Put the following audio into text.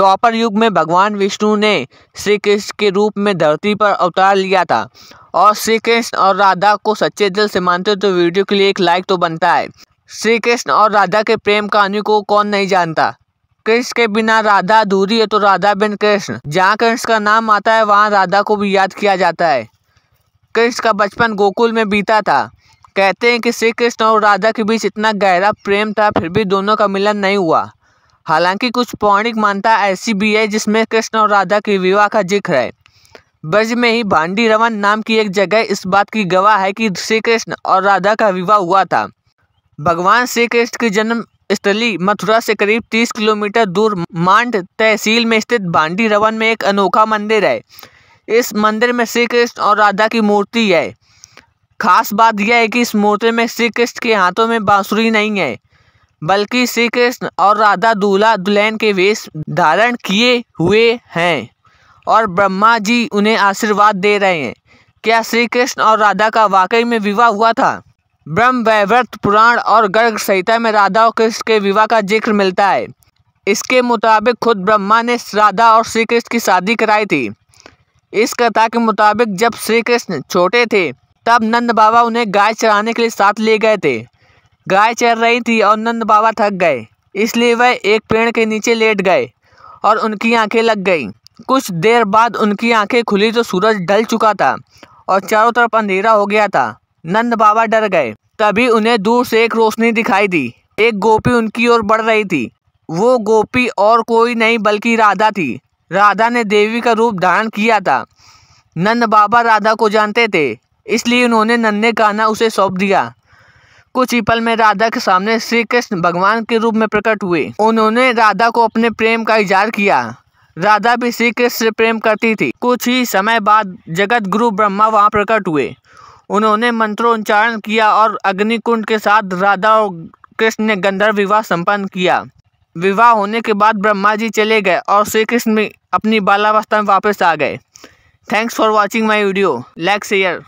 द्वापर युग में भगवान विष्णु ने श्री कृष्ण के रूप में धरती पर अवतार लिया था और श्री कृष्ण और राधा को सच्चे दिल से मानते हो तो वीडियो के लिए एक लाइक तो बनता है। श्री कृष्ण और राधा के प्रेम कहानी को कौन नहीं जानता। कृष्ण के बिना राधा अधूरी है तो राधा बिन कृष्ण। जहाँ कृष्ण का नाम आता है वहाँ राधा को भी याद किया जाता है। कृष्ण का बचपन गोकुल में बीता था। कहते हैं कि श्री कृष्ण और राधा के बीच इतना गहरा प्रेम था फिर भी दोनों का मिलन नहीं हुआ। हालांकि कुछ पौराणिक मान्यता ऐसी भी है जिसमें कृष्ण और राधा के विवाह का जिक्र है। ब्रज में ही भांडी रवन नाम की एक जगह इस बात की गवाह है कि श्री कृष्ण और राधा का विवाह हुआ था। भगवान श्री कृष्ण की जन्म स्थली मथुरा से करीब 30 किलोमीटर दूर मांड तहसील में स्थित भांडी रवन में एक अनोखा मंदिर है। इस मंदिर में श्री कृष्ण और राधा की मूर्ति है। खास बात यह है कि इस मूर्ति में श्री कृष्ण के हाथों में बांसुरी नहीं है, बल्कि श्री कृष्ण और राधा दूल्हा दुल्हन के वेश धारण किए हुए हैं और ब्रह्मा जी उन्हें आशीर्वाद दे रहे हैं। क्या श्री कृष्ण और राधा का वाकई में विवाह हुआ था? ब्रह्म वैवर्त पुराण और गर्ग संहिता में राधा और कृष्ण के विवाह का जिक्र मिलता है। इसके मुताबिक खुद ब्रह्मा ने राधा और श्री कृष्ण की शादी कराई थी। इस कथा के मुताबिक जब श्री कृष्ण छोटे थे तब नंद बाबा उन्हें गाय चराने के लिए साथ ले गए थे। गाय चर रही थी और नंद बाबा थक गए, इसलिए वह एक पेड़ के नीचे लेट गए और उनकी आंखें लग गईं। कुछ देर बाद उनकी आंखें खुली तो सूरज ढल चुका था और चारों तरफ अंधेरा हो गया था। नंद बाबा डर गए। तभी उन्हें दूर से एक रोशनी दिखाई दी। एक गोपी उनकी ओर बढ़ रही थी। वो गोपी और कोई नहीं बल्कि राधा थी। राधा ने देवी का रूप धारण किया था। नंद बाबा राधा को जानते थे, इसलिए उन्होंने नन्हे कान्हा उसे सौंप दिया। कुछ ही पल में राधा के सामने श्री कृष्ण भगवान के रूप में प्रकट हुए। उन्होंने राधा को अपने प्रेम का इजहार किया। राधा भी श्री कृष्ण से प्रेम करती थी। कुछ ही समय बाद जगत गुरु ब्रह्मा वहां प्रकट हुए। उन्होंने मंत्रोच्चारण किया और अग्निकुंड के साथ राधा और कृष्ण ने गंधर्व विवाह संपन्न किया। विवाह होने के बाद ब्रह्मा जी चले गए और श्री कृष्ण भी अपनी बालावस्था में वापस आ गए। Thanks for watching my video. Like share.